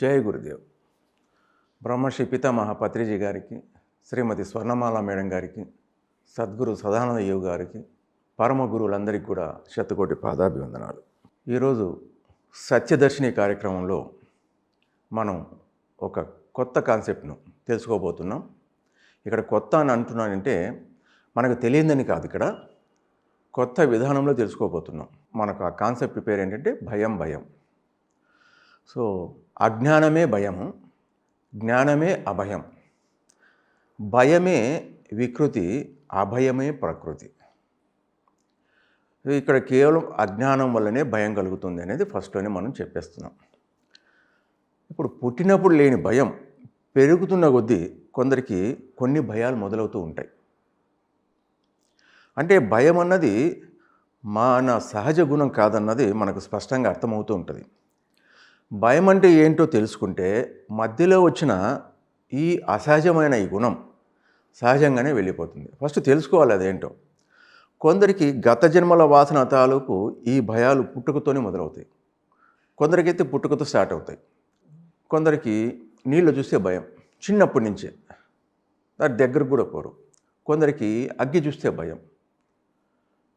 జయ గురుదేవ్. బ్రహ్మశ్రీ పితామహ పత్రిజీ గారికి, శ్రీమతి స్వర్ణమాల మేడం గారికి, సద్గురు సదానంద యోగి గారికి, పరమ గురువులందరికీ కూడా శతకోటి పాదాభివందనాలు. ఈరోజు సత్యదర్శిని కార్యక్రమంలో మనం ఒక కొత్త కాన్సెప్ట్ను తెలుసుకోబోతున్నాం. ఇక్కడ కొత్త అని అంటున్నానంటే మనకు తెలియదని కాదు, ఇక్కడ కొత్త విధానంలో తెలుసుకోబోతున్నాం. మనకు ఆ కాన్సెప్ట్ పేరు ఏంటంటే భయం. సో అజ్ఞానమే భయము, జ్ఞానమే అభయం. భయమే వికృతి, అభయమే ప్రకృతి. ఇక్కడ కేవలం అజ్ఞానం వల్లనే భయం కలుగుతుంది అనేది ఫస్ట్లోనే మనం చెప్పేస్తున్నాం. ఇప్పుడు పుట్టినప్పుడు లేని భయం పెరుగుతున్న కొద్దీ కొందరికి కొన్ని భయాలు మొదలవుతూ ఉంటాయి. అంటే భయం అన్నది మన సహజ గుణం కాదన్నది మనకు స్పష్టంగా అర్థమవుతూ ఉంటుంది. భయం అంటే ఏంటో తెలుసుకుంటే మధ్యలో వచ్చిన ఈ అసహజమైన ఈ గుణం సహజంగానే వెళ్ళిపోతుంది. ఫస్ట్ తెలుసుకోవాలి అదేంటో. కొందరికి గత జన్మల వాసన తాలూకు ఈ భయాలు పుట్టుకతోనే మొదలవుతాయి. కొందరికైతే పుట్టుకతో స్టార్ట్ అవుతాయి. కొందరికి నీళ్ళు చూస్తే భయం చిన్నప్పటి నుంచే, దాని దగ్గరకు కూడా పోరు. కొందరికి అగ్గి చూస్తే భయం,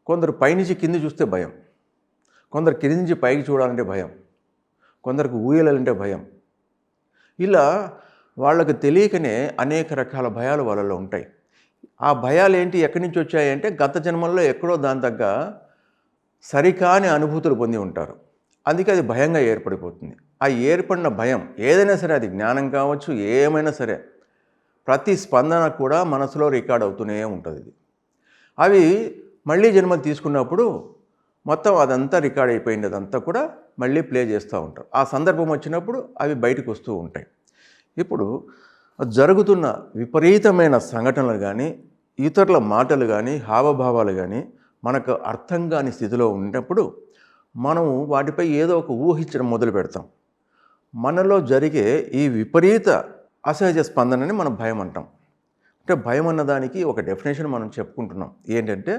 కొందరు పైనుంచి కింది చూస్తే భయం, కొందరు కింది నుంచి పైకి చూడాలంటే భయం, కొందరికి ఊయలంటే భయం. ఇలా వాళ్ళకు తెలియకనే అనేక రకాల భయాలు వాళ్ళలో ఉంటాయి. ఆ భయాలు ఏంటి, ఎక్కడి నుంచి వచ్చాయంటే గత జన్మల్లో ఎక్కడో దాని తగ్గ సరికాని అనుభూతులు పొంది ఉంటారు. అందుకే అది భయంగా ఏర్పడిపోతుంది. ఆ ఏర్పడిన భయం ఏదైనా సరే, అది జ్ఞానం కావచ్చు, ఏమైనా సరే, ప్రతి స్పందన కూడా మనసులో రికార్డ్ అవుతూనే ఉంటుంది. అవి మళ్ళీ జన్మలు తీసుకున్నప్పుడు మొత్తం అదంతా రికార్డ్ అయిపోయింది, అదంతా కూడా మళ్ళీ ప్లే చేస్తూ ఉంటారు. ఆ సందర్భం వచ్చినప్పుడు అవి బయటకు వస్తూ ఉంటాయి. ఇప్పుడు జరుగుతున్న విపరీతమైన సంఘటనలు కానీ, ఇతరుల మాటలు కానీ, హావభావాలు కానీ మనకు అర్థం కాని స్థితిలో ఉన్నప్పుడు మనం వాటిపై ఏదో ఒక ఊహించడం మొదలు పెడతాం. మనలో జరిగే ఈ విపరీత అసహజ స్పందనని మనం భయం అంటాం. అంటే భయం అన్నదానికి ఒక డెఫినేషన్ మనం చెప్పుకుంటున్నాం. ఏంటంటే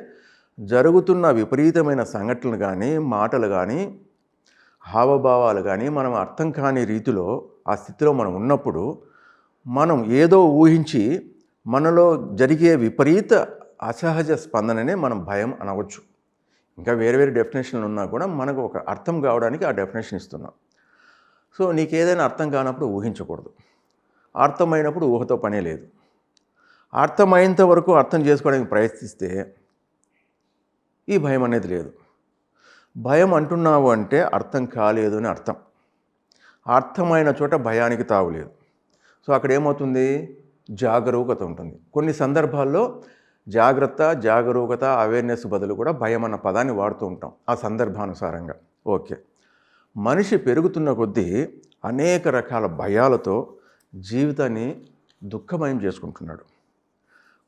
జరుగుతున్న విపరీతమైన సంఘటనలు కానీ, మాటలు కానీ, హావభావాలు కానీ మనం అర్థం కాని రీతిలో ఆ స్థితిలో మనం ఉన్నప్పుడు మనం ఏదో ఊహించి మనలో జరిగే విపరీత అసహజ స్పందననే మనం భయం అనవచ్చు. ఇంకా వేరే వేరే డెఫినేషన్లు ఉన్నా కూడా మనకు ఒక అర్థం కావడానికి ఆ డెఫినేషన్ ఇస్తున్నాం. సో నీకు ఏదైనా అర్థం కానప్పుడు ఊహించకూడదు. అర్థమైనప్పుడు ఊహతో పనే లేదు. అర్థమైనంత వరకు అర్థం చేసుకోవడానికి ప్రయత్నిస్తే ఈ భయం అనేది లేదు. భయం అంటున్నావు అంటే అర్థం కాలేదు అని అర్థం. అర్థమైన చోట భయానికి తావులేదు. సో అక్కడ ఏమవుతుంది, జాగరూకత ఉంటుంది. కొన్ని సందర్భాల్లో జాగ్రత్త, జాగరూకత, అవేర్నెస్ బదులు కూడా భయం అన్న పదాన్ని వాడుతూ ఉంటాం ఆ సందర్భానుసారంగా. ఓకే, మనిషి పెరుగుతున్న కొద్దీ అనేక రకాల భయాలతో జీవితాన్ని దుఃఖమయం చేసుకుంటున్నాడు.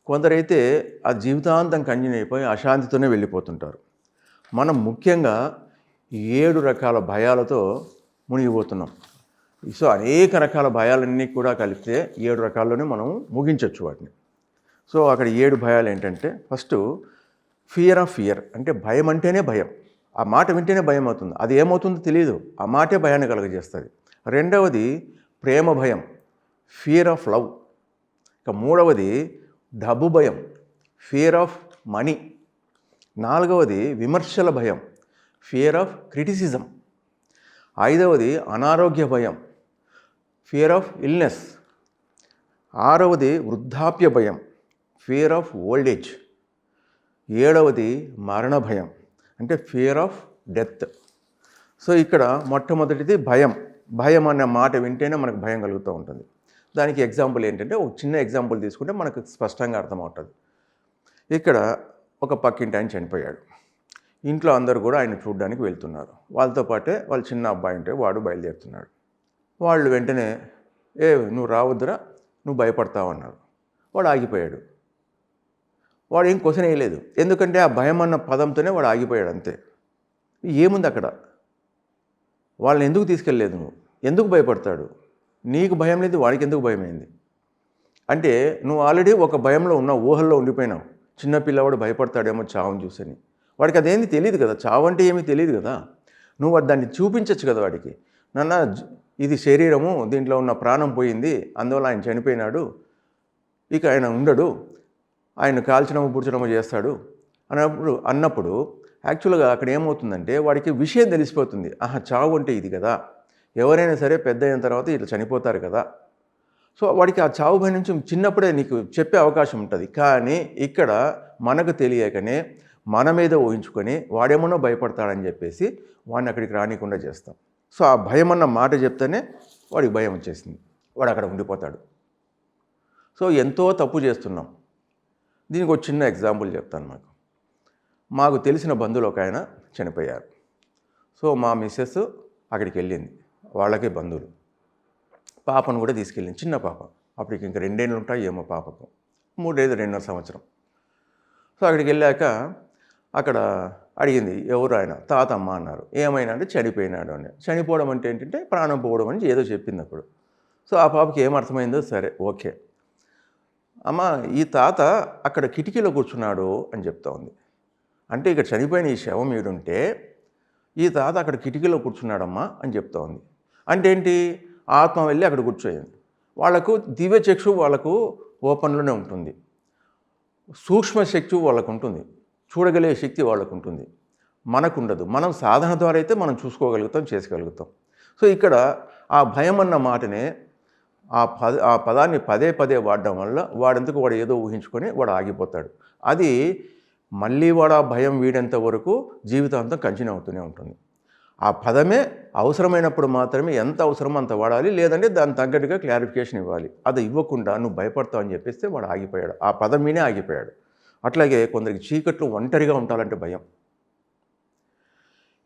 కొందరైతే ఆ జీవితాంతం కంటిన్యూ అయిపోయి అశాంతితోనే వెళ్ళిపోతుంటారు. మనం ముఖ్యంగా 7 రకాల భయాలతో మునిగిపోతున్నాం. సో అనేక రకాల భయాలన్నీ కూడా కలిపితే 7 రకాల్లోనే మనం ముగించవచ్చు వాటిని. సో అక్కడ 7 భయాలు ఏంటంటే, ఫస్ట్ ఫియర్ ఆఫ్ ఫియర్, అంటే భయం అంటేనే భయం. ఆ మాట వింటేనే భయం అవుతుంది. అది ఏమవుతుందో తెలియదు, ఆ మాటే భయాన్ని కలుగజేస్తుంది. రెండవది ప్రేమ భయం, ఫియర్ ఆఫ్ లవ్. ఇక మూడవది డబ్బు భయం, ఫియర్ ఆఫ్ మనీ. నాలుగవది విమర్శల భయం, ఫియర్ ఆఫ్ క్రిటిసిజం. ఐదవది అనారోగ్య భయం, ఫియర్ ఆఫ్ ఇల్నెస్. ఆరవది వృద్ధాప్య భయం, ఫియర్ ఆఫ్ ఓల్డ్ ఏజ్. ఏడవది మరణ భయం, అంటే ఫియర్ ఆఫ్ డెత్. సో ఇక్కడ మొట్టమొదటిది భయం. భయం అనే మాట వింటేనే మనకు భయం కలుగుతూ ఉంటుంది. దానికి ఎగ్జాంపుల్ ఏంటంటే, ఒక చిన్న ఎగ్జాంపుల్ తీసుకుంటే మనకు స్పష్టంగా అర్థమవుతుంది. ఇక్కడ ఒక పక్కింటి ఆయన చనిపోయాడు. ఇంట్లో అందరూ కూడా ఆయన చూడడానికి వెళ్తున్నారు. వాళ్ళతో పాటే వాళ్ళ చిన్న అబ్బాయి ఉంటే వాడు బయలుదేరుతున్నాడు. వాళ్ళు వెంటనే నువ్వు రావద్దురా, నువ్వు భయపడతావు అన్నారు. వాడు ఆగిపోయాడు. వాడు ఏం క్వశ్చన్ వేయలేదు, ఎందుకంటే ఆ భయం అన్న పదంతోనే వాడు ఆగిపోయాడు అంతే. ఏముంది అక్కడ? వాళ్ళని ఎందుకు తీసుకెళ్ళలేదు, నువ్వు ఎందుకు భయపడతాడు? నీకు భయం లేదు, వాడికి ఎందుకు భయమైంది? అంటే నువ్వు ఆల్రెడీ ఒక భయంలో ఉన్నావు, ఊహల్లో ఉండిపోయినావు. చిన్నపిల్లవాడు భయపడతాడేమో చావుని చూసని. వాడికి అదేంది తెలియదు కదా, చావు అంటే ఏమీ తెలియదు కదా. నువ్వు దాన్ని చూపించవచ్చు కదా వాడికి. నాన్న ఇది శరీరము, దీంట్లో ఉన్న ప్రాణం పోయింది, అందువల్ల ఆయన చనిపోయినాడు, ఇక ఆయన ఉండడు, ఆయన కాల్చడము పుడ్చడము చేస్తాడు అన్నప్పుడు యాక్చువల్గా అక్కడ ఏమవుతుందంటే వాడికి విషయం తెలిసిపోతుంది. చావు అంటే ఇది కదా, ఎవరైనా సరే పెద్ద అయిన తర్వాత ఇట్లా చనిపోతారు కదా. సో వాడికి ఆ చావు భయం నుంచి చిన్నప్పుడే నీకు చెప్పే అవకాశం ఉంటుంది. కానీ ఇక్కడ మనకు తెలియకనే మన మీద ఊహించుకొని వాడేమన్నా భయపడతాడని చెప్పేసి వాడిని అక్కడికి రానికుండా చేస్తాం. సో ఆ భయం అన్న మాట చెప్తేనే వాడికి భయం వచ్చేసింది, వాడు అక్కడ ఉండిపోతాడు. సో ఎంతో తప్పు చేస్తున్నాం. దీనికి ఒక చిన్న ఎగ్జాంపుల్ చెప్తాను. మాకు తెలిసిన బంధువులు ఒక ఆయన చనిపోయారు. సో మా మిస్సెస్ అక్కడికి వెళ్ళింది, వాళ్ళకి బంధువులు, పాపను కూడా తీసుకెళ్ళింది, చిన్న పాప, అప్పటికి ఇంకా 2 ఏళ్ళు ఉంటాయి ఏమో పాపకు, 2.5 సంవత్సరం. సో అక్కడికి వెళ్ళాక అక్కడ అడిగింది, ఎవరు ఆయన? తాతమ్మ అన్నారు. ఏమైనా అంటే చనిపోయినాడు అని. చనిపోవడం అంటే ఏంటంటే ప్రాణం పోవడం అని ఏదో చెప్పింది అప్పుడు. సో ఆ పాపకి ఏమర్థమైందో, సరే ఓకే అమ్మ, ఈ తాత అక్కడ కిటికీలో కూర్చున్నాడు అని చెప్తా ఉంది. అంటే ఇక్కడ చనిపోయిన ఈ శవం మీడుంటే ఈ తాత అక్కడ కిటికీలో కూర్చున్నాడమ్మా అని చెప్తా ఉంది. అంటే ఏంటి? ఆత్మ వెళ్ళి అక్కడ కూర్చోయింది. వాళ్ళకు దివ్య చక్షు వాళ్ళకు ఓపెన్లోనే ఉంటుంది, సూక్ష్మ శక్తి వాళ్ళకు ఉంటుంది, చూడగలిగే శక్తి వాళ్ళకు ఉంటుంది, మనకు ఉండదు. మనం సాధన ద్వారా అయితే మనం చూసుకోగలుగుతాం, చేసుకోగలుగుతాం. సో ఇక్కడ ఆ భయం అన్న మాటనే ఆ పదాన్ని పదే పదే వాడడం వల్ల వాడందుకు వాడు ఏదో ఊహించుకొని వాడు ఆగిపోతాడు. అది మళ్ళీ వాడు ఆ భయం వీడేంత వరకు జీవితాంతం కంటిన్యూ అవుతూనే ఉంటుంది. ఆ పదమే అవసరమైనప్పుడు మాత్రమే ఎంత అవసరమో అంత వాడాలి, లేదంటే దాని తగ్గట్టుగా క్లారిఫికేషన్ ఇవ్వాలి. అది ఇవ్వకుండా నువ్వు భయపడతావు అని చెప్పేస్తే వాడు ఆగిపోయాడు, ఆ పదం మీనే ఆగిపోయాడు. అట్లాగే కొందరికి చీకట్లో ఒంటరిగా ఉండాలంటే భయం,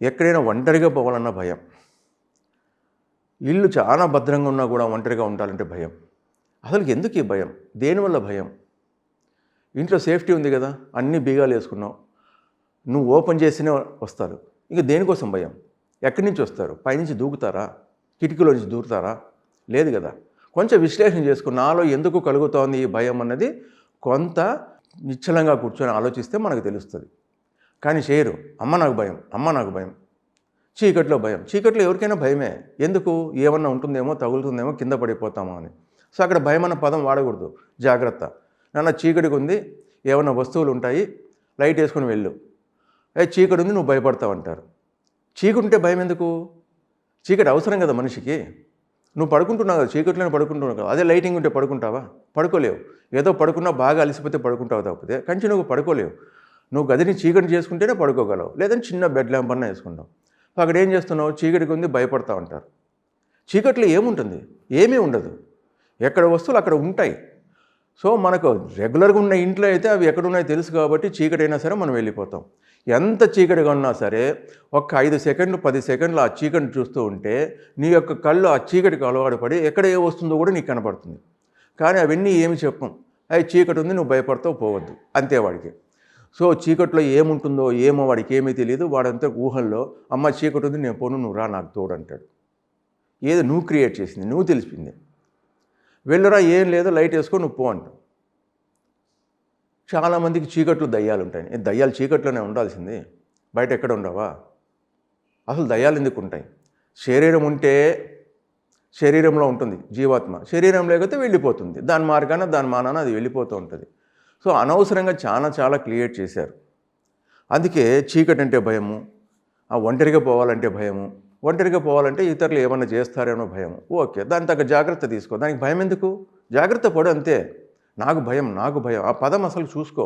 ఎక్కడైనా ఒంటరిగా పోవాలన్న భయం, ఇల్లు చాలా భద్రంగా ఉన్నా కూడా ఒంటరిగా ఉండాలంటే భయం. అసలు ఎందుకు ఈ భయం? దేనివల్ల భయం? ఇంట్లో సేఫ్టీ ఉంది కదా, అన్ని బీగాలు వేసుకున్నావు, నువ్వు ఓపెన్ చేసినే వస్తారు, ఇక దేనికోసం భయం? ఎక్కడి నుంచి వస్తారు? పైనుంచి దూకుతారా? కిటికీలో నుంచి దూకుతారా? లేదు కదా. కొంచెం విశ్లేషణ చేసుకుని నాలో ఎందుకు కలుగుతోంది ఈ భయం అన్నది కొంత నిశ్చలంగా కూర్చొని ఆలోచిస్తే మనకు తెలుస్తుంది. కానీ చేయరు. అమ్మ నాకు భయం, అమ్మ నాకు భయం, చీకట్లో భయం. చీకట్లో ఎవరికైనా భయమే. ఎందుకు? ఏమన్నా ఉంటుందేమో, తగులుతుందేమో, కింద పడిపోతామో అని. సో అక్కడ భయం అన్న పదం వాడకూడదు. జాగ్రత్త, నాన్న చీకటికి ఉంది, ఏమన్నా వస్తువులు ఉంటాయి, లైట్ వేసుకొని వెళ్ళు. చీకటి ఉంది, నువ్వు భయపడతావు అంటారు. చీకటి ఉంటే భయం ఎందుకు? చీకటి అవసరం కదా మనిషికి. నువ్వు పడుకుంటున్నావు కదా, చీకట్లోనే పడుకుంటున్నావు కదా. అదే లైటింగ్ ఉంటే పడుకుంటావా? పడుకోలేవు. ఏదో పడుకున్నా బాగా అలసిపోతే పడుకుంటావు, తప్పితే కంటిన్యూగా పడుకోలేవు. నువ్వు గదిని చీకటి చేసుకుంటేనే పడుకోగలవు, లేదంటే చిన్న బెడ్ ల్యాంప్ అన్నా వేసుకుంటావు. అక్కడ ఏం చేస్తున్నావు? చీకటికి ఉంది, భయపడతావు అంటారు. చీకట్లో ఏముంటుంది? ఏమీ ఉండదు. ఎక్కడ వస్తువులు అక్కడ ఉంటాయి. సో మనకు రెగ్యులర్గా ఉన్న ఇంట్లో అయితే అవి ఎక్కడున్నాయో తెలుసు కాబట్టి చీకటి అయినా సరే మనం వెళ్ళిపోతాం. ఎంత చీకటిగా ఉన్నా సరే ఒక్క 5 సెకండ్లు 10 సెకండ్లు ఆ చీకటిని చూస్తూ ఉంటే నీ యొక్క కళ్ళు ఆ చీకటికి అలవాటు పడి ఎక్కడ ఏ వస్తుందో కూడా నీకు కనపడుతుంది. కానీ అవన్నీ ఏమి చెప్పం, అవి చీకటి ఉంది, నువ్వు భయపడతావు, పోవద్దు, అంతే వాడికి. సో చీకట్లో ఏముంటుందో ఏమో వాడికి ఏమీ తెలియదు. వాడంతా ఊహల్లో, అమ్మ చీకటి ఉంది, నేను పోను, నువ్వు రా నాకు తోడు అంటాడు. ఏదో నువ్వు క్రియేట్ చేసింది, నువ్వు తెలిసింది. వెళ్ళరా, ఏం లేదు, లైట్ వేసుకో, నువ్వు పో అంటావు. చాలామందికి చీకట్లు దయ్యాలు ఉంటాయి. దయ్యాలు చీకట్లోనే ఉండాల్సింది, బయట ఎక్కడ ఉండవా? అసలు దయ్యాలు ఎందుకు ఉంటాయి? శరీరం ఉంటే శరీరంలో ఉంటుంది జీవాత్మ, శరీరం లేకపోతే వెళ్ళిపోతుంది, దాని మార్గాన దాని మానాన అది వెళ్ళిపోతూ ఉంటుంది. సో అనవసరంగా చాలా క్రియేట్ చేశారు. అందుకే చీకటి అంటే భయము, ఆ ఒంటరిగా పోవాలంటే భయము. ఒంటరిగా పోవాలంటే ఇతరులు ఏమన్నా చేస్తారేమో భయము. ఓకే, దాని తగ్గ జాగ్రత్త తీసుకో. దానికి భయం ఎందుకు? జాగ్రత్త పడు అంతే. నాకు భయం, నాకు భయం, ఆ పదం అసలు చూసుకో.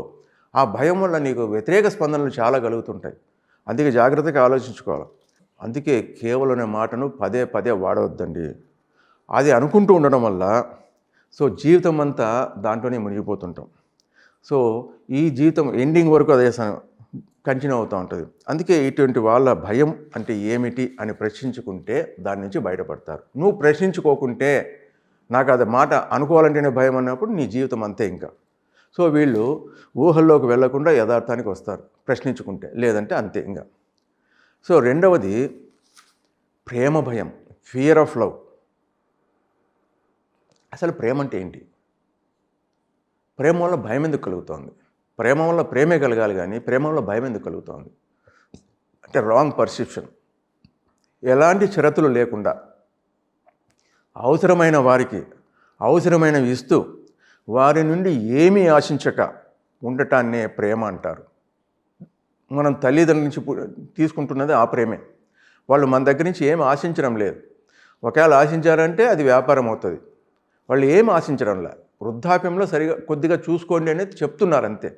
ఆ భయం వల్ల నీకు వ్యతిరేక స్పందనలు చాలా కలుగుతుంటాయి. అందుకే జాగ్రత్తగా ఆలోచించుకోవాలి. అందుకే కేవలం అనే మాటను పదే వాడవద్దండి. అది అనుకుంటూ ఉండడం వల్ల సో జీవితం అంతా దాంట్లోనే మునిగిపోతుంటాం. సో ఈ జీవితం ఎండింగ్ వరకు అదే కంటిన్యూ అవుతూ ఉంటుంది. అందుకే ఇటువంటి వాళ్ళ భయం అంటే ఏమిటి అని ప్రశ్నించుకుంటే దాని నుంచి బయటపడతారు. నువ్వు ప్రశ్నించుకోకుంటే, నాకు అది మాట అనుకోవాలంటేనే భయం అన్నప్పుడు నీ జీవితం అంతే ఇంకా. సో వీళ్ళు ఊహల్లోకి వెళ్లకుండా యథార్థానికి వస్తారు ప్రశ్నించుకుంటే, లేదంటే అంతే ఇంకా. సో రెండవది ప్రేమ భయం, ఫియర్ ఆఫ్ లవ్. అసలు ప్రేమ అంటే ఏంటి? ప్రేమ వల్ల భయం ఎందుకు కలుగుతోంది? ప్రేమ వల్ల ప్రేమే కలగాలి, కానీ ప్రేమ వల్ల భయం ఎందుకు కలుగుతోంది అంటే రాంగ్ పర్సెప్షన్. ఎలాంటి షరతులు లేకుండా అవసరమైన వారికి అవసరమైనవి ఇస్తూ వారి నుండి ఏమీ ఆశించక ఉండటాన్నే ప్రేమ అంటారు. మనం తల్లిదండ్రుల నుంచి తీసుకుంటున్నది ఆ ప్రేమే. వాళ్ళు మన దగ్గర నుంచి ఏం ఆశించడం లేదు. ఒకవేళ ఆశించారంటే అది వ్యాపారం అవుతుంది. వాళ్ళు ఏం ఆశించడంలా, వృద్ధాప్యంలో సరిగా కొద్దిగా చూసుకోండి అనేది చెప్తున్నారు అంతే.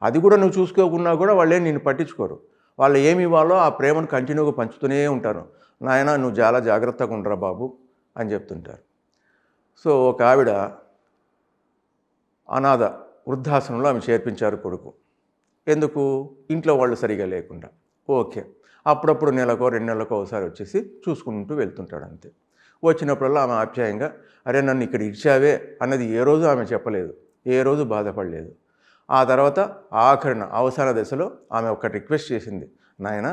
అది కూడా నువ్వు చూసుకోకున్నా కూడా వాళ్ళే నిన్ను పట్టించుకోరు. వాళ్ళు ఏమి ఇవ్వాలో ఆ ప్రేమను కంటిన్యూగా పంచుతూనే ఉంటారు. నాయన నువ్వు చాలా జాగ్రత్తగా ఉండరా బాబు అని చెప్తుంటారు. సో ఒక ఆవిడ అనాథ వృద్ధాశ్రమంలో ఆమె చేర్పించారు కొడుకు. ఎందుకు? ఇంట్లో వాళ్ళు సరిగా లేకుండా. ఓకే, అప్పుడప్పుడు నెలకో 2 నెలలకో ఒకసారి వచ్చేసి చూసుకుంటూ వెళ్తుంటాడు అంతే. వచ్చినప్పుడల్లా ఆమె ఆప్యాయంగా, అరే నన్ను ఇక్కడ ఇచ్చావే అన్నది ఏ రోజు ఆమె చెప్పలేదు, ఏ రోజు బాధపడలేదు. ఆ తర్వాత ఆఖరిన అవసాన దశలో ఆమె ఒక రిక్వెస్ట్ చేసింది, నాయన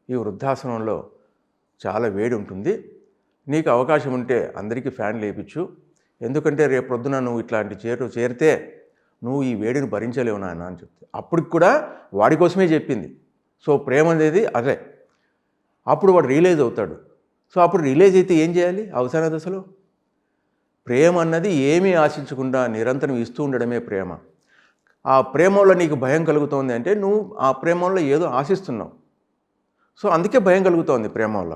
ఈ వృద్ధాశ్రమంలో చాలా వేడి ఉంటుంది, నీకు అవకాశం ఉంటే అందరికీ ఫ్యాన్లు వేయించు, ఎందుకంటే రేపు పొద్దున నువ్వు ఇట్లాంటి చేరితే నువ్వు ఈ వేడిని భరించలేవు నాయన అని చెప్తే, అప్పటికి కూడా వాడి కోసమే చెప్పింది. సో ప్రేమ అనేది అదే. అప్పుడు వాడు రియలైజ్ అవుతాడు. సో అప్పుడు రియలైజ్ అయితే ఏం చేయాలి? అవసాన దశలో ప్రేమ అన్నది ఏమీ ఆశించకుండా నిరంతరం ఇస్తూ ఉండడమే ప్రేమ. ఆ ప్రేమ వల్ల నీకు భయం కలుగుతోంది అంటే నువ్వు ఆ ప్రేమ వల్ల ఏదో ఆశిస్తున్నావు. సో అందుకే భయం కలుగుతోంది ప్రేమ వల్ల.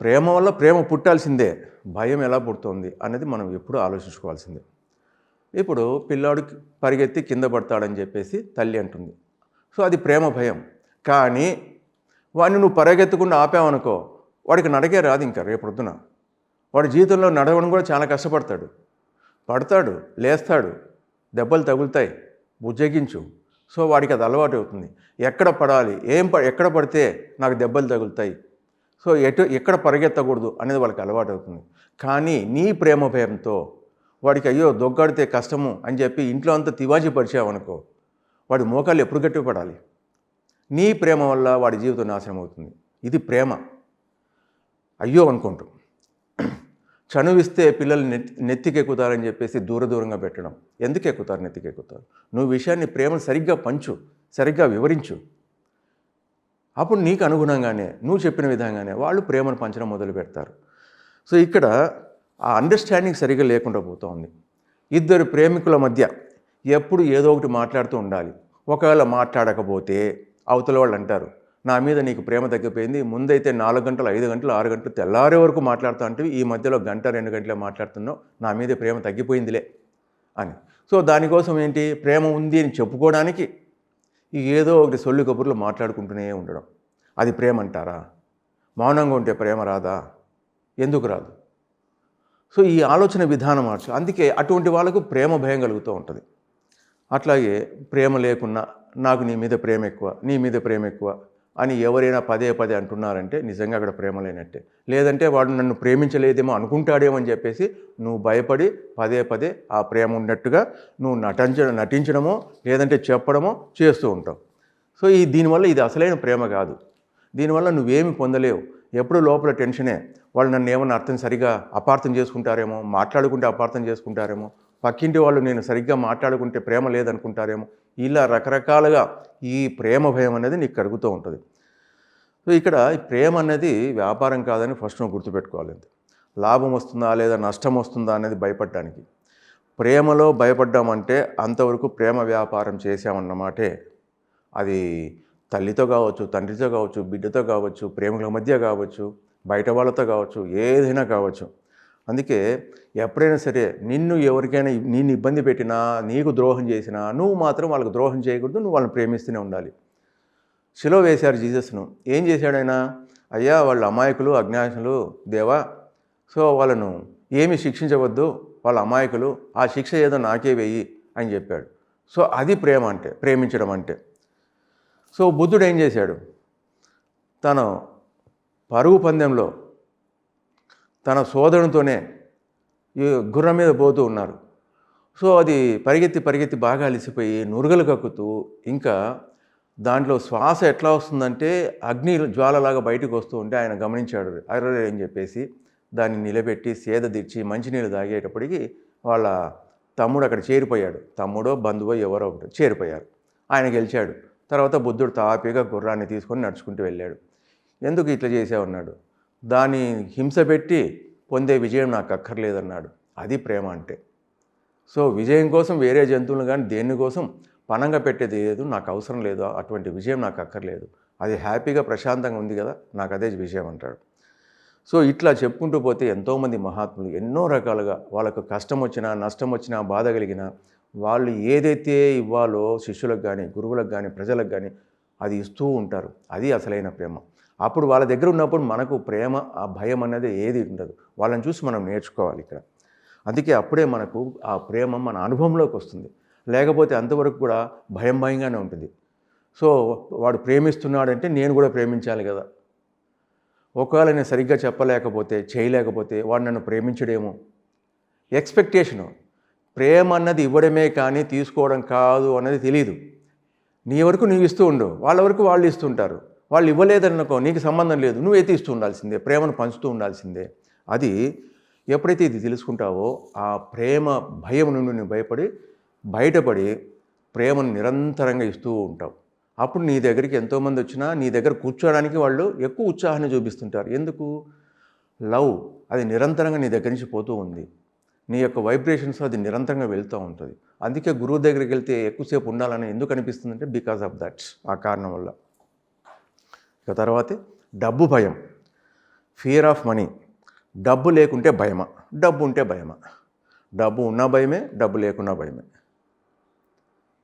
ప్రేమ వల్ల ప్రేమ పుట్టాల్సిందే, భయం ఎలా పుడుతోంది అనేది మనం ఎప్పుడూ ఆలోచించుకోవాల్సిందే. ఇప్పుడు పిల్లాడికి పరిగెత్తి కింద పడతాడని చెప్పేసి తల్లి అంటుంది. సో అది ప్రేమ భయం. కానీ వాడిని నువ్వు పరిగెత్తకుండా ఆపావనుకో, వాడికి నడకే రాదు. ఇంకా రేపొద్దున వాడి జీవితంలో నడవడం కూడా చాలా కష్టపడతాడు. పడతాడు, లేస్తాడు, దెబ్బలు తగులుతాయి, బుజ్జగించు. సో వాడికి అది అలవాటు అవుతుంది. ఎక్కడ పడాలి, ఎక్కడ పడితే నాకు దెబ్బలు తగులుతాయి, సో ఎక్కడ పరిగెత్తకూడదు అనేది వాళ్ళకి అలవాటు అవుతుంది. కానీ నీ ప్రేమ భయంతో వాడికి అయ్యో దొగ్గాడితే కష్టము అని చెప్పి ఇంట్లో అంతా తివాజీ పరిచావనుకో, వాడి మోకాళ్ళు ఎప్పుడు గట్టి పడాలి? నీ ప్రేమ వల్ల వాడి జీవితం నాశనం అవుతుంది. ఇది ప్రేమ. అయ్యో అనుకుంటూ చనువిస్తే పిల్లలు నెత్తికెక్కుతారని చెప్పేసి దూరంగా పెట్టడం. ఎందుకు ఎక్కుతారు? నెత్తికెక్కుతారు. నువ్వు విషయాన్ని ప్రేమను సరిగ్గా పంచు, సరిగ్గా వివరించు. అప్పుడు నీకు అనుగుణంగానే నువ్వు చెప్పిన విధంగానే వాళ్ళు ప్రేమను పంచడం మొదలు పెడతారు. సో ఇక్కడ ఆ అండర్స్టాండింగ్ సరిగ్గా లేకుండా పోతుంది. ఇద్దరు ప్రేమికుల మధ్య ఎప్పుడు ఏదో ఒకటి మాట్లాడుతూ ఉండాలి. ఒకవేళ మాట్లాడకపోతే అవతల వాళ్ళు అంటారు, నా మీద నీకు ప్రేమ తగ్గిపోయింది, ముందైతే 4 గంటలు 5 గంటలు 6 గంటలు తెల్లారే వరకు మాట్లాడుతూ అంటే ఈ మధ్యలో 1-2 గంటలే మాట్లాడుతున్నావు, నా మీద ప్రేమ తగ్గిపోయిందిలే అని. సో దానికోసం ఏంటి? ప్రేమ ఉంది అని చెప్పుకోవడానికి ఏదో ఒకటి సొల్లు కబుర్లు మాట్లాడుకుంటూనే ఉండడం. అది ప్రేమ అంటారా? మౌనంగా ఉంటే ప్రేమ రాదా? ఎందుకు రాదు? సో ఈ ఆలోచన విధానం మార్చు. అందుకే అటువంటి వాళ్ళకు ప్రేమ భయం కలుగుతూ ఉంటుంది. అట్లాగే ప్రేమ లేకున్నా నాకు నీ మీద ప్రేమ ఎక్కువ, నీ మీద ప్రేమ ఎక్కువ అని ఎవరైనా పదే అంటున్నారంటే నిజంగా అక్కడ ప్రేమ లేనట్టే. లేదంటే వాడు నన్ను ప్రేమించలేదేమో అనుకుంటాడేమో అని చెప్పేసి నువ్వు భయపడి పదే ఆ ప్రేమ ఉన్నట్టుగా నువ్వు నటించడమో లేదంటే చెప్పడమో చేస్తూ ఉంటావు. సో దీనివల్ల ఇది అసలైన ప్రేమ కాదు. దీనివల్ల నువ్వేమి పొందలేవు. ఎప్పుడు లోపల టెన్షనే. వాళ్ళు నన్ను ఏమన్నా సరిగా అపార్థం చేసుకుంటారేమో, మాట్లాడుకుంటే అపార్థం చేసుకుంటారేమో, పక్కింటి వాళ్ళు నేను సరిగ్గా మాట్లాడుకుంటే ప్రేమ లేదనుకుంటారేమో, ఇలా రకరకాలుగా ఈ ప్రేమ భయం అనేది నీకు కలుగుతూ ఉంటుంది. సో ఇక్కడ ఈ ప్రేమ అనేది వ్యాపారం కాదని ఫస్ట్ నువ్వు గుర్తుపెట్టుకోవాలి. లాభం వస్తుందా లేదా నష్టం వస్తుందా అనేది భయపడడానికి. ప్రేమలో భయపడ్డామంటే అంతవరకు ప్రేమ వ్యాపారం చేసామన్నమాటే. అది తల్లితో కావచ్చు, తండ్రితో కావచ్చు, బిడ్డతో కావచ్చు, ప్రేమికుల మధ్య కావచ్చు, బయట వాళ్ళతో కావచ్చు, ఏదైనా కావచ్చు. అందుకే ఎప్పుడైనా సరే నిన్ను ఎవరికైనా నిన్ను ఇబ్బంది పెట్టినా, నీకు ద్రోహం చేసినా నువ్వు మాత్రం వాళ్ళకు ద్రోహం చేయకూడదు. నువ్వు వాళ్ళని ప్రేమిస్తూనే ఉండాలి. శిలువ వేశారు జీసస్ను. ఏం చేశాడైనా? అయ్యా వాళ్ళు అమాయకులు, అజ్ఞానులు దేవా, సో వాళ్ళను ఏమి శిక్షించవద్దు, వాళ్ళ అమాయకులు, ఆ శిక్ష ఏదో నాకే వెయ్యి అని చెప్పాడు. సో అది ప్రేమ అంటే, ప్రేమించడం అంటే. సో బుద్ధుడు ఏం చేశాడు? తను పరుగు పందెంలో తన సోదరునితోనే ఈ గుర్రం మీద పోతూ ఉన్నారు. సో అది పరిగెత్తి బాగా అలసిపోయి నురుగలు కక్కుతూ, ఇంకా దాంట్లో శ్వాస ఎట్లా వస్తుందంటే అగ్ని జ్వాలలాగా బయటకు వస్తూ ఉంటే ఆయన గమనించాడు. అరే అని చెప్పేసి దాన్ని నిలబెట్టి సేద తీర్చి మంచినీళ్ళు తాగేటప్పటికి వాళ్ళ తమ్ముడు అక్కడ చేరిపోయాడు. తమ్ముడో బంధువో ఎవరో ఒకటి చేరిపోయారు. ఆయన గెలిచాడు. తర్వాత బుద్ధుడు తాపీగా గుర్రాన్ని తీసుకొని నడుచుకుంటూ వెళ్ళాడు. ఎందుకు ఇట్లా చేసావన్నాడు. దాన్ని హింస పెట్టి పొందే విజయం నాకు అక్కర్లేదన్నాడు. అది ప్రేమ అంటే. సో విజయం కోసం వేరే జంతువులను కానీ దేనికోసం పణంగా పెట్టేది లేదు, నాకు అవసరం లేదు, అటువంటి విజయం నాకు అక్కర్లేదు, అది హ్యాపీగా ప్రశాంతంగా ఉంది కదా, నాకు అదే విజయం అంటాడు. సో ఇట్లా చెప్పుకుంటూ పోతే ఎంతోమంది మహాత్ములు ఎన్నో రకాలుగా వాళ్ళకు కష్టం వచ్చినా నష్టం వచ్చినా బాధ కలిగినా వాళ్ళు ఏదైతే ఇవ్వాలో శిష్యులకు కానీ గురువులకు కానీ ప్రజలకు కానీ అది ఇస్తూ ఉంటారు. అది అసలైన ప్రేమ. అప్పుడు వాళ్ళ దగ్గర ఉన్నప్పుడు మనకు ప్రేమ ఆ భయం అనేది ఏది ఉండదు. వాళ్ళని చూసి మనం నేర్చుకోవాలి ఇక్కడ. అందుకే అప్పుడే మనకు ఆ ప్రేమ మన అనుభవంలోకి వస్తుంది. లేకపోతే అంతవరకు కూడా భయంగానే ఉంటుంది. సో వాడు ప్రేమిస్తున్నాడంటే నేను కూడా ప్రేమించాలి కదా. ఒకవేళ నేను సరిగ్గా చెప్పలేకపోతే చేయలేకపోతే వాడు నన్ను ప్రేమించడేమో. ఎక్స్పెక్టేషను. ప్రేమ అన్నది ఇవ్వడమే కానీ తీసుకోవడం కాదు అన్నది తెలియదు. నీ వరకు నువ్వు ఇస్తూ ఉండు, వాళ్ళ వరకు వాళ్ళు ఇస్తుంటారు. వాళ్ళు ఇవ్వలేదనుకో నీకు సంబంధం లేదు, నువ్వైతే ఇస్తూ ఉండాల్సిందే, ప్రేమను పంచుతూ ఉండాల్సిందే. అది ఎప్పుడైతే ఇది తెలుసుకుంటావో ఆ ప్రేమ భయం నుండి నువ్వు బయటపడి ప్రేమను నిరంతరంగా ఇస్తూ ఉంటావు. అప్పుడు నీ దగ్గరికి ఎంతోమంది వచ్చినా నీ దగ్గర కూర్చోడానికి వాళ్ళు ఎక్కువ ఉత్సాహాన్ని చూపిస్తుంటారు. ఎందుకు? లవ్ అది నిరంతరంగా నీ దగ్గర నుంచి పోతూ ఉంది. నీ యొక్క వైబ్రేషన్స్ అది నిరంతరంగా వెళ్తూ ఉంటుంది. అందుకే గురువు దగ్గరికి వెళ్తే ఎక్కువసేపు ఉండాలని ఎందుకు అనిపిస్తుందంటే బికాస్ ఆఫ్ దట్, ఆ కారణం వల్ల. ఇక తర్వాతే డబ్బు భయం, ఫియర్ ఆఫ్ మనీ. డబ్బు లేకుంటే భయమా, డబ్బు ఉంటే భయమా? డబ్బు ఉన్నా భయమే, డబ్బు లేకున్నా భయమే.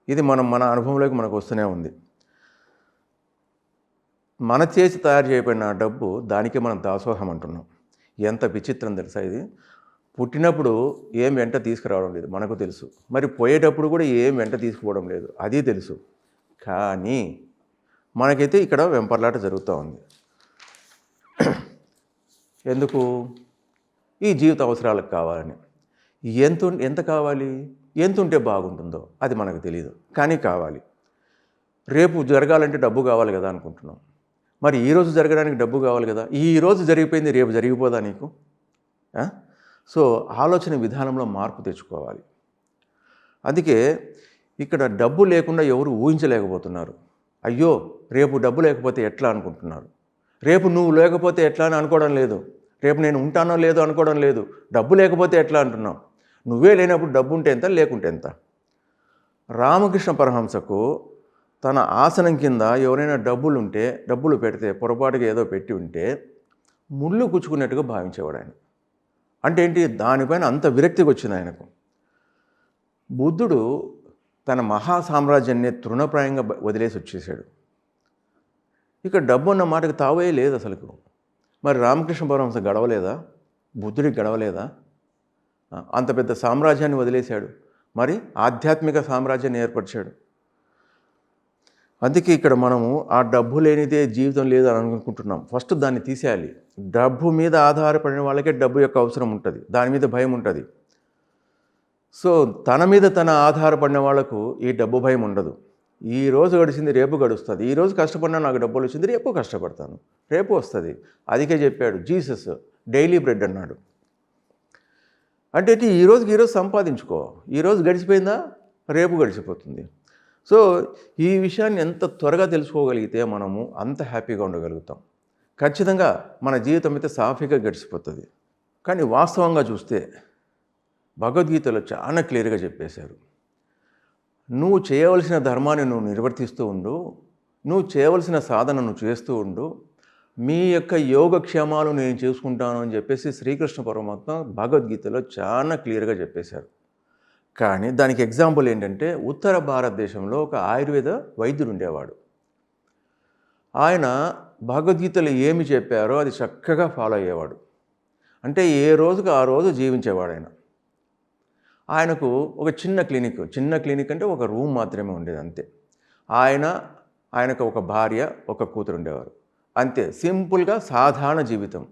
ఇది మన అనుభవంలోకి మనకు వస్తూనే ఉంది. మన చేసి తయారు చేయబడిన డబ్బు దానికే మనం దాసోహం అంటున్నాం. ఎంత విచిత్రం తెలుసా ఇది. పుట్టినప్పుడు ఏం వెంట తీసుకురావడం లేదు మనకు తెలుసు, మరి పోయేటప్పుడు కూడా ఏం వెంట తీసుకుపోవడం లేదు అది తెలుసు. కానీ మనకైతే ఇక్కడ వెంపర్లాట జరుగుతూ ఉంది. ఎందుకు? ఈ జీవిత అవసరాలకు కావాలని. ఎంత కావాలి, ఎంత ఉంటే బాగుంటుందో అది మనకు తెలియదు, కానీ కావాలి. రేపు జరగాలంటే డబ్బు కావాలి కదా అనుకుంటున్నాం. మరి ఈరోజు జరగడానికి డబ్బు కావాలి కదా. ఈరోజు జరిగిపోయింది రేపు జరిగిపోదా నీకు? సో ఆలోచన విధానంలో మార్పు తెచ్చుకోవాలి. అందుకే ఇక్కడ డబ్బు లేకుండా ఎవరు ఊహించలేకపోతున్నారు. అయ్యో రేపు డబ్బు లేకపోతే ఎట్లా అనుకుంటున్నారు. రేపు నువ్వు లేకపోతే ఎట్లా అని అనుకోవడం లేదు. రేపు నేను ఉంటానో లేదో అనుకోవడం లేదు. డబ్బు లేకపోతే ఎట్లా అంటున్నావు. నువ్వే లేనప్పుడు డబ్బు ఉంటే ఎంత, లేకుంటే ఎంత. రామకృష్ణ పరమహంసకు తన ఆసనం కింద ఎవరైనా డబ్బులు పెడితే పొరపాటుగా ఏదో పెట్టి ఉంటే ముళ్ళు గుచ్చుకున్నట్టుగా భావించేవాడు ఆయన. అంటే ఏంటి? దానిపైన అంత విరక్తికి వచ్చింది ఆయనకు. బుద్ధుడు తన మహా సామ్రాజ్యాన్ని తృణప్రాయంగా వదిలేసి వచ్చేసాడు. ఇక డబ్బు అన్న మాటకు తావే లేదు అసలుకు. మరి రామకృష్ణ పరమహంస గడవలేదా? బుద్ధుడికి గడవలేదా? అంత పెద్ద సామ్రాజ్యాన్ని వదిలేశాడు, మరి ఆధ్యాత్మిక సామ్రాజ్యాన్ని ఏర్పరిచాడు. అందుకే ఇక్కడ మనము ఆ డబ్బు లేనిదే జీవితం లేదు అని అనుకుంటున్నాం. ఫస్ట్ దాన్ని తీసేయాలి. డబ్బు మీద ఆధారపడిన వాళ్ళకే డబ్బు యొక్క అవసరం ఉంటుంది, దాని మీద భయం ఉంటుంది. సో తన మీద తన ఆధారపడిన వాళ్లకు ఈ డబ్బు భయం ఉండదు. ఈ రోజు గడిచింది రేపు గడుస్తుంది. ఈరోజు కష్టపడినా నాకు డబ్బులు వచ్చింది, రేపు కష్టపడతాను, రేపు వస్తుంది. అదికే చెప్పాడు జీసస్, డైలీ బ్రెడ్ అన్నాడు. అంటే ఈరోజు సంపాదించుకో. ఈరోజు గడిచిపోయిందా, రేపు గడిచిపోతుంది. సో ఈ విషయాన్ని ఎంత త్వరగా తెలుసుకోగలిగితే మనము అంత హ్యాపీగా ఉండగలుగుతాం. ఖచ్చితంగా మన జీవితం అయితే సాఫీగా గడిచిపోతుంది. కానీ వాస్తవంగా చూస్తే భగవద్గీతలో చాలా క్లియర్గా చెప్పేశారు. నువ్వు చేయవలసిన ధర్మాన్ని నువ్వు నిర్వర్తిస్తూ ఉండు, నువ్వు చేయవలసిన సాధన నువ్వు చేస్తూ ఉండు, మీ యొక్క యోగక్షేమాలు నేను చేసుకుంటాను అని చెప్పేసి శ్రీకృష్ణ పరమాత్మ భగవద్గీతలో చాలా క్లియర్గా చెప్పేశారు. కానీ దానికి ఎగ్జాంపుల్ ఏంటంటే ఉత్తర భారతదేశంలో ఒక ఆయుర్వేద వైద్యుడు ఉండేవాడు. ఆయన భగవద్గీతలో ఏమి చెప్పారో అది చక్కగా ఫాలో అయ్యేవాడు. అంటే ఏ రోజుకు ఆ రోజు జీవించేవాడు ఆయన. ఆయనకు ఒక చిన్న క్లినిక్ అంటే ఒక రూమ్ మాత్రమే ఉండేది అంతే. ఆయనకు ఒక భార్య ఒక కూతురు ఉండేవారు అంతే. సింపుల్గా సాధారణ జీవితం.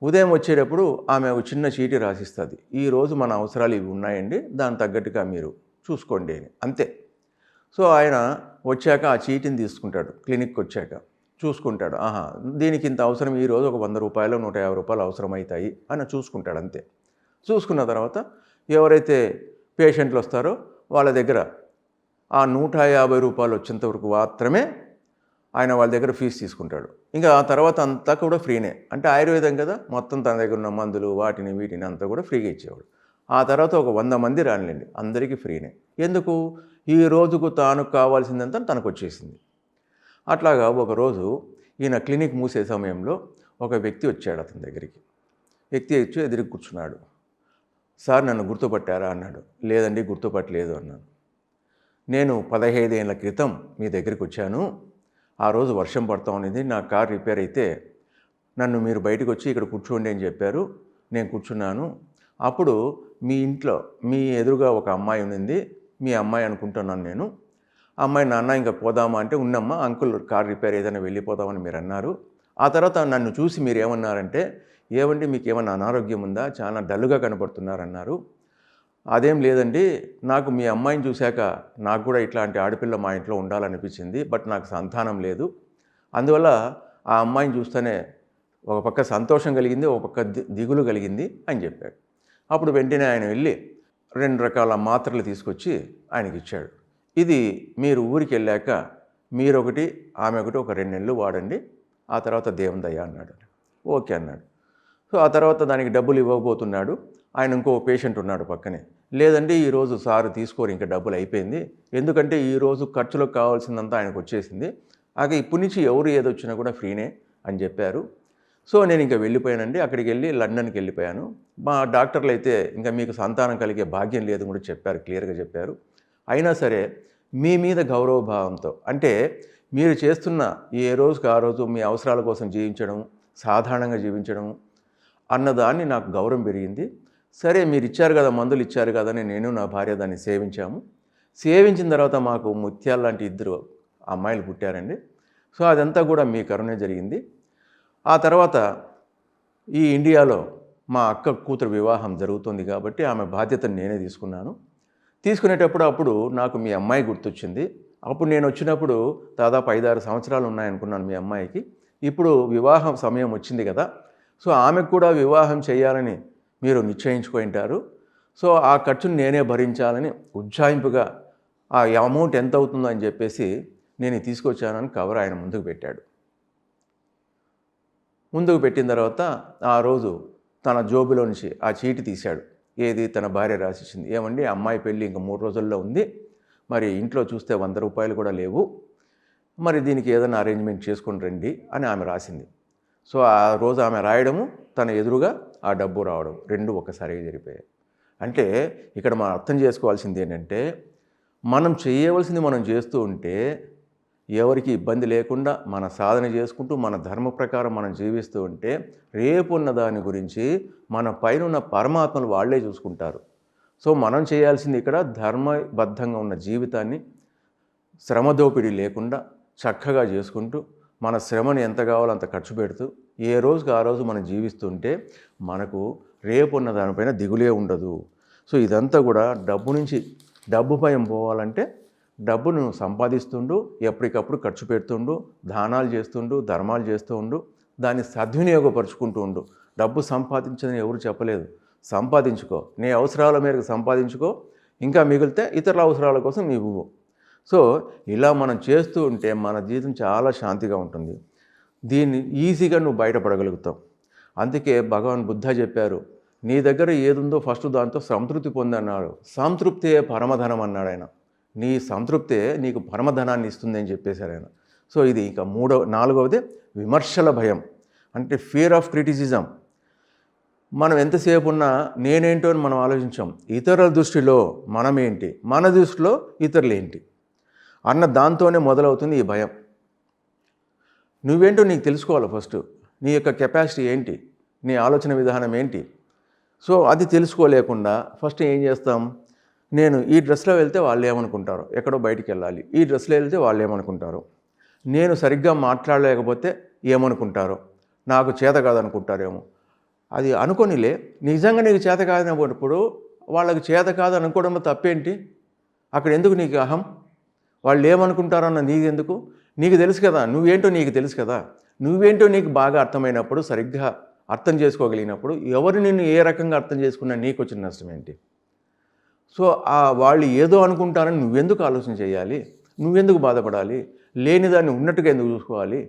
ఉదయం వచ్చేటప్పుడు ఆమె ఒక చిన్న చీటీ రాసిస్తుంది, ఈరోజు మన అవసరాలు ఇవి ఉన్నాయండి, దాని తగ్గట్టుగా మీరు చూసుకోండి అని, అంతే. సో ఆయన వచ్చాక ఆ చీటీని తీసుకుంటాడు, క్లినిక్కి వచ్చాక చూసుకుంటాడు. దీనికి ఇంత అవసరం, ఈరోజు ఒక 100 రూపాయలు 150 రూపాయలు అవసరం అవుతాయి అని చూసుకుంటాడు అంతే. చూసుకున్న తర్వాత ఎవరైతే పేషెంట్లు వస్తారో వాళ్ళ దగ్గర ఆ 150 రూపాయలు వచ్చేంత వరకు మాత్రమే ఆయన వాళ్ళ దగ్గర ఫీజు తీసుకుంటాడు. ఇంకా ఆ తర్వాత అంతా కూడా ఫ్రీనే. అంటే ఆయుర్వేదం కదా, మొత్తం తన దగ్గర ఉన్న మందులు వాటిని వీటిని అంతా కూడా ఫ్రీగా ఇచ్చేవాడు. ఆ తర్వాత ఒక 100 మంది రానిలేండి, అందరికీ ఫ్రీనే. ఎందుకు? ఈ రోజుకు తాను కావాల్సిందంతా తనకు వచ్చేసింది. అట్లాగా ఒకరోజు ఈయన క్లినిక్ మూసే సమయంలో ఒక వ్యక్తి వచ్చాడు అతని దగ్గరికి. వ్యక్తి వచ్చి ఎదురు కూర్చున్నాడు. సార్ నన్ను గుర్తుపట్టారా అన్నాడు. లేదండి గుర్తుపట్టలేదు అన్నాను. నేను 15 ఏళ్ల క్రితం మీ దగ్గరికి వచ్చాను. ఆ రోజు వర్షం పడతా ఉన్నది, నా కార్ రిపేర్ అయితే నన్ను మీరు బయటకు వచ్చి ఇక్కడ కూర్చోండి అని చెప్పారు. నేను కూర్చున్నాను. అప్పుడు మీ ఇంట్లో మీ ఎదురుగా ఒక అమ్మాయి ఉన్నింది. మీ అమ్మాయి అనుకుంటున్నాను నేను. ఆ అమ్మాయి నాన్న ఇంకా పోదామా అంటే ఉన్నమ్మా అంకుల్ కార్ రిపేర్ ఏదైనా వెళ్ళిపోదామని మీరు అన్నారు. ఆ తర్వాత నన్ను చూసి మీరు ఏమన్నారంటే, ఏమండి మీకు ఏమన్నా అనారోగ్యం ఉందా, చాలా డల్గా కనపడుతున్నారన్నారు. అదేం లేదండి, నాకు మీ అమ్మాయిని చూశాక నాకు కూడా ఇట్లాంటి ఆడపిల్ల మా ఇంట్లో ఉండాలనిపించింది. బట్ నాకు సంతానం లేదు. అందువల్ల ఆ అమ్మాయిని చూస్తేనే ఒక పక్క సంతోషం కలిగింది, ఒక పక్క దిగులు కలిగింది అని చెప్పాడు. అప్పుడు వెంటనే ఆయన వెళ్ళి 2 రకాల మాత్రలు తీసుకొచ్చి ఆయనకి ఇచ్చాడు. ఇది మీరు ఊరికి వెళ్ళాక మీరొకటి ఆమె ఒకటి ఒక 2 నెలలు వాడండి, ఆ తర్వాత దేవుని దయ అన్నాడు. ఓకే అన్నాడు. సో ఆ తర్వాత దానికి డబ్బులు ఇవ్వబోతున్నాడు. ఆయన ఇంకో పేషెంట్ ఉన్నాడు పక్కనే. లేదండి ఈరోజు సారు తీసుకోరు, ఇంకా డబ్బులు అయిపోయింది. ఎందుకంటే ఈరోజు ఖర్చులకు కావాల్సిందంతా ఆయనకు వచ్చేసింది. అలాగే ఇప్పటి నుంచి ఎవరు ఏదొచ్చినా కూడా ఫ్రీనే అని చెప్పారు. సో నేను ఇంకా వెళ్ళిపోయానండి. అక్కడికి వెళ్ళి లండన్కి వెళ్ళిపోయాను. మా డాక్టర్లు అయితే ఇంకా మీకు సంతానం కలిగే భాగ్యం లేదు కూడా చెప్పారు, క్లియర్గా చెప్పారు. అయినా సరే మీ మీద గౌరవభావంతో, అంటే మీరు చేస్తున్న ఏ రోజుకి ఆ రోజు మీ అవసరాల కోసం జీవించడం, సాధారణంగా జీవించడం అన్నదాన్ని నాకు గౌరవం పెరిగింది. సరే మీరు ఇచ్చారు కదా, మందులు ఇచ్చారు కదా అని నేను నా భార్య దాన్ని సేవించాము. సేవించిన తర్వాత మాకు ముత్యాలు లాంటి 2 అమ్మాయిలు పుట్టారండి. సో అదంతా కూడా మీ కరుణే జరిగింది. ఆ తర్వాత ఈ ఇండియాలో మా అక్క కూతురు వివాహం జరుగుతుంది కాబట్టి ఆమె బాధ్యతను నేనే తీసుకున్నాను. తీసుకునేటప్పుడు అప్పుడు నాకు మీ అమ్మాయి గుర్తొచ్చింది. అప్పుడు నేను వచ్చినప్పుడు దాదాపు 5-6 సంవత్సరాలు ఉన్నాయనుకున్నాను మీ అమ్మాయికి. ఇప్పుడు వివాహం సమయం వచ్చింది కదా, సో ఆమెకు కూడా వివాహం చేయాలని మీరు నిశ్చయించుకుంటారు. సో ఆ ఖర్చును నేనే భరించాలని ఉజ్జాయింపుగా ఆ అమౌంట్ ఎంత అవుతుందో అని చెప్పేసి నేను తీసుకొచ్చానని కవర్ ఆయన ముందుకు పెట్టాడు. ముందుకు పెట్టిన తర్వాత ఆ రోజు తన జోబులో నుంచి ఆ చీటి తీశాడు. ఏది? తన భార్య రాసిచ్చింది. ఏమండి అమ్మాయి పెళ్ళి ఇంక 3 రోజుల్లో ఉంది, మరి ఇంట్లో చూస్తే 100 రూపాయలు కూడా లేవు, మరి దీనికి ఏదైనా అరేంజ్మెంట్ చేసుకొని రండి అని ఆమె రాసింది. సో ఆ రోజు ఆమె రాయడము, తన ఎదురుగా ఆ డబ్బు రావడం, 2 ఒక్కసారిగా జరిగిపోయాయి. అంటే ఇక్కడ మనం అర్థం చేసుకోవాల్సింది ఏంటంటే, మనం చేయవలసింది మనం చేస్తూ ఉంటే ఎవరికి ఇబ్బంది లేకుండా మన సాధన చేసుకుంటూ మన ధర్మ ప్రకారం మనం జీవిస్తూ ఉంటే రేపున్న దాని గురించి మన పైన ఉన్న పరమాత్మలు వాళ్ళే చూసుకుంటారు. సో మనం చేయాల్సింది ఇక్కడ ధర్మబద్ధంగా ఉన్న జీవితాన్ని శ్రమదోపిడీ లేకుండా చక్కగా చేసుకుంటూ మన శ్రమను ఎంత కావాలో అంత ఖర్చు పెడుతూ ఏ రోజుకి ఆ రోజు మనం జీవిస్తుంటే మనకు రేపున్న దానిపైన దిగులే ఉండదు. సో ఇదంతా కూడా డబ్బు నుంచి డబ్బు భయం పోవాలంటే డబ్బును సంపాదిస్తుండు, ఎప్పటికప్పుడు ఖర్చు పెడుతుండు, దానాలు చేస్తుండు, ధర్మాలు చేస్తూ ఉండు, దాన్ని సద్వినియోగపరుచుకుంటూ ఉండు. డబ్బు సంపాదించదని ఎవరు చెప్పలేదు. సంపాదించుకో, నీ అవసరాల మేరకు సంపాదించుకో, ఇంకా మిగిలితే ఇతరుల అవసరాల కోసం నీవు. సో ఇలా మనం చేస్తూ ఉంటే మన జీవితం చాలా శాంతిగా ఉంటుంది. దీన్ని ఈజీగా నువ్వు బయటపడగలుగుతావు. అందుకే భగవాన్ బుద్ధ చెప్పారు, నీ దగ్గర ఏదుందో ఫస్ట్ దాంతో సంతృప్తి పొందన్నాడు. సంతృప్తే పరమధనం అన్నాడు ఆయన. నీ సంతృప్తే నీకు పరమధనాన్ని ఇస్తుంది అని చెప్పేశారు ఆయన. సో ఇది ఇక 4వది విమర్శల భయం, అంటే ఫియర్ ఆఫ్ క్రిటిసిజం. మనం ఎంతసేపు ఉన్నా నేనేంటో అని మనం ఆలోచించాం. ఇతరుల దృష్టిలో మనమేంటి, మన దృష్టిలో ఇతరులు ఏంటి అన్న దాంతోనే మొదలవుతుంది ఈ భయం. నువ్వేంటో నీకు తెలుసుకోవాలి ఫస్ట్. నీ యొక్క కెపాసిటీ ఏంటి, నీ ఆలోచన విధానం ఏంటి. సో అది తెలుసుకోలేకుండా ఫస్ట్ ఏం చేస్తాం, నేను ఈ డ్రెస్లో వెళ్తే వాళ్ళు ఏమనుకుంటారు, ఎక్కడో బయటికి వెళ్ళాలి, ఈ డ్రెస్లో వెళ్తే వాళ్ళు ఏమనుకుంటారు, నేను సరిగ్గా మాట్లాడలేకపోతే ఏమనుకుంటారో, నాకు చేత కాదనుకుంటారేమో. అది అనుకోనిలే, నిజంగా నీకు చేత కాదనప్పుడు వాళ్ళకి చేత కాదనుకోవడంలో తప్పేంటి? అక్కడ ఎందుకు నీకు అహం? వాళ్ళు ఏమనుకుంటారన్న నీకెందుకు? నీకు తెలుసు కదా, నువ్వేంటో నీకు తెలుసు కదా. నువ్వేంటో నీకు బాగా అర్థమైనప్పుడు, సరిగ్గా అర్థం చేసుకోగలిగినప్పుడు ఎవరు నిన్ను ఏ రకంగా అర్థం చేసుకున్నా నీకు వచ్చిన నష్టం ఏంటి? సో వాళ్ళు ఏదో అనుకుంటారని నువ్వెందుకు ఆలోచన చేయాలి, నువ్వెందుకు బాధపడాలి? లేని దాన్ని ఉన్నట్టుగా ఎందుకు చూసుకోవాలి?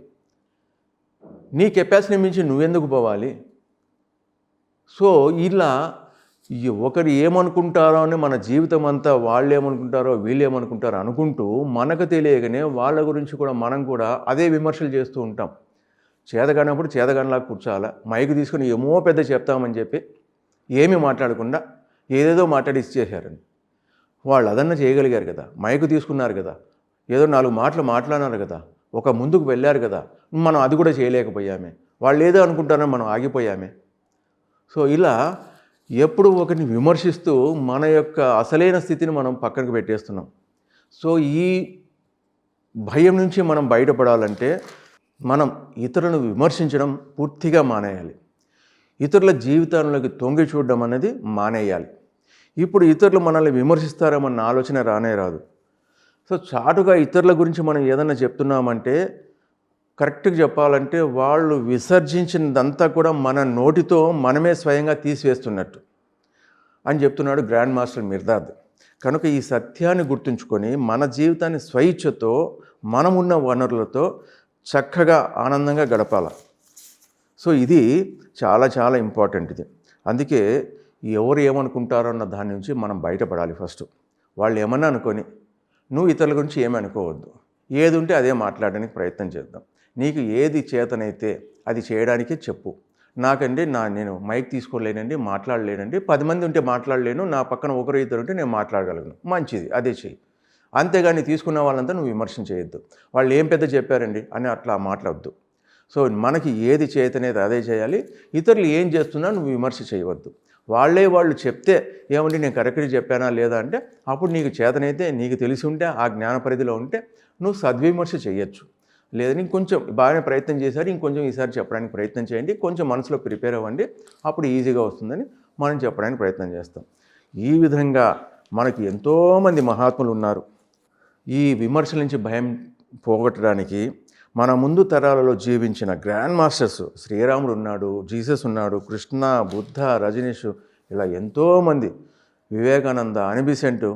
నీ కెపాసిటీ మించి నువ్వెందుకు పోవాలి? సో ఇలా ఒకరు ఏమనుకుంటారో అని మన జీవితం అంతా వాళ్ళు ఏమనుకుంటారో వీళ్ళు ఏమనుకుంటారో అనుకుంటూ మనకు తెలియకనే వాళ్ళ గురించి కూడా మనం కూడా అదే విమర్శలు చేస్తూ ఉంటాం. చేతగానప్పుడు చేతగానిలాగా కూర్చోాలా, మైకు తీసుకుని ఏమో పెద్ద చెప్తామని చెప్పి ఏమీ మాట్లాడకుండా ఏదేదో మాట్లాడి ఇచ్చేశారని. వాళ్ళు అదన్నా చేయగలిగారు కదా, మైకు తీసుకున్నారు కదా, ఏదో 4 మాటలు మాట్లాడినారు కదా, ఒక ముందుకు వెళ్ళారు కదా, మనం అది కూడా చేయలేకపోయామే. వాళ్ళు ఏదో అనుకుంటారని మనం ఆగిపోయామే. సో ఇలా ఎప్పుడు ఒకరిని విమర్శిస్తూ మన యొక్క అసలైన స్థితిని మనం పక్కనకు పెట్టేస్తున్నాం. సో ఈ భయం నుంచి మనం బయటపడాలంటే మనం ఇతరులను విమర్శించడం పూర్తిగా మానేయాలి. ఇతరుల జీవితాల్లోకి తొంగి చూడడం అనేది మానేయాలి. ఇప్పుడు ఇతరులు మనల్ని విమర్శిస్తారేమన్న ఆలోచన రానే రాదు. సో చాటుగా ఇతరుల గురించి మనం ఏదన్నా చెప్తున్నామంటే కరెక్ట్గా చెప్పాలంటే వాళ్ళు విసర్జించినదంతా కూడా మన నోటితో మనమే స్వయంగా తీసివేస్తున్నట్టు అని చెప్తున్నాడు గ్రాండ్ మాస్టర్ మిర్దాద్. కనుక ఈ సత్యాన్ని గుర్తుంచుకొని మన జీవితాన్ని స్వయిచ్ఛతో మనమున్న వనరులతో చక్కగా ఆనందంగా గడపాల. సో ఇది చాలా చాలా ఇంపార్టెంట్. ఇది అందుకే ఎవరు ఏమనుకుంటారో అన్న దాని నుంచి మనం బయటపడాలి. ఫస్ట్ వాళ్ళు ఏమన్నా అనుకొని నువ్వు ఇతరుల గురించి ఏమీ అనుకోవద్దు. ఏది ఉంటే అదే మాట్లాడడానికి ప్రయత్నం చేద్దాం. నీకు ఏది చేతనైతే అది చేయడానికే చెప్పు. నాకండి నేను మైక్ తీసుకోలేనండి, మాట్లాడలేనండి, 10 మంది ఉంటే మాట్లాడలేను, నా పక్కన ఒకరు ఇద్దరు ఉంటే నేను మాట్లాడగలను, మంచిది, అదే చెయ్యి. అంతేగాని తీసుకున్న వాళ్ళంతా నువ్వు విమర్శన చేయొద్దు. వాళ్ళు ఏం పెద్ద చెప్పారండి అని అట్లా మాట్లాడద్దు. సో మనకి ఏది చేతనైతే అదే చేయాలి. ఇతరులు ఏం చేస్తున్నా నువ్వు విమర్శ చేయవద్దు. వాళ్ళు చెప్తే ఏమంటే నేను కరెక్ట్గా చెప్పానా లేదా అంటే అప్పుడు నీకు చేతనైతే, నీకు తెలిసి ఉంటే, ఆ జ్ఞాన పరిధిలో ఉంటే నువ్వు సద్విమర్శ చేయొచ్చు. లేదని ఇంకొంచెం బాగానే ప్రయత్నం చేశారు, ఇంకొంచెం ఈసారి చెప్పడానికి ప్రయత్నం చేయండి, కొంచెం మనసులో ప్రిపేర్ అవ్వండి, అప్పుడు ఈజీగా వస్తుందని మనం చెప్పడానికి ప్రయత్నం చేస్తాం. ఈ విధంగా మనకి ఎంతోమంది మహాత్ములు ఉన్నారు. ఈ విమర్శల నుంచి భయం పోగొట్టడానికి మన ముందు తరాలలో జీవించిన గ్రాండ్ మాస్టర్స్, శ్రీరాముడు ఉన్నాడు, జీసస్ ఉన్నాడు, కృష్ణ, బుద్ధ, రజనీష్, ఇలా ఎంతోమంది, వివేకానంద, అనిబిసెంట్,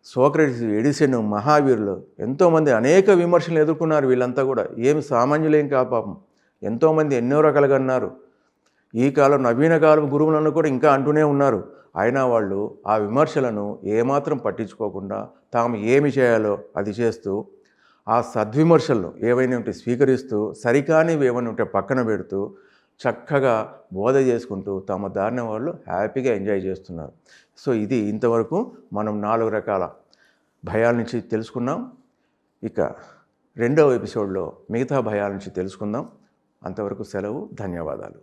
సోక్రటీస్, ఎడిసన్, మహావీరులు, ఎంతోమంది అనేక విమర్శలు ఎదుర్కొన్నారు. వీళ్ళంతా కూడా ఏమి సామాన్యులేం కా పాపం. ఎంతోమంది ఎన్నో రకాలుగా అన్నారు. ఈ కాలం నవీన కాలం గురువులను కూడా ఇంకా అంటూనే ఉన్నారు. అయినా వాళ్ళు ఆ విమర్శలను ఏమాత్రం పట్టించుకోకుండా తాము ఏమి చేయాలో అది చేస్తూ, ఆ సద్విమర్శలను ఏవైనా ఉంటే స్వీకరిస్తూ, సరికానివి ఏమైనా ఉంటే పక్కన పెడుతూ, చక్కగా బోధ చేసుకుంటూ తమ దారిన వాళ్ళు హ్యాపీగా ఎంజాయ్ చేస్తున్నారు. సో ఇది ఇంతవరకు మనం 4 రకాల భయాల నుంచి తెలుసుకున్నాం. ఇక 2వ ఎపిసోడ్లో మిగతా భయాల నుంచి తెలుసుకుందాం. అంతవరకు సెలవు. ధన్యవాదాలు.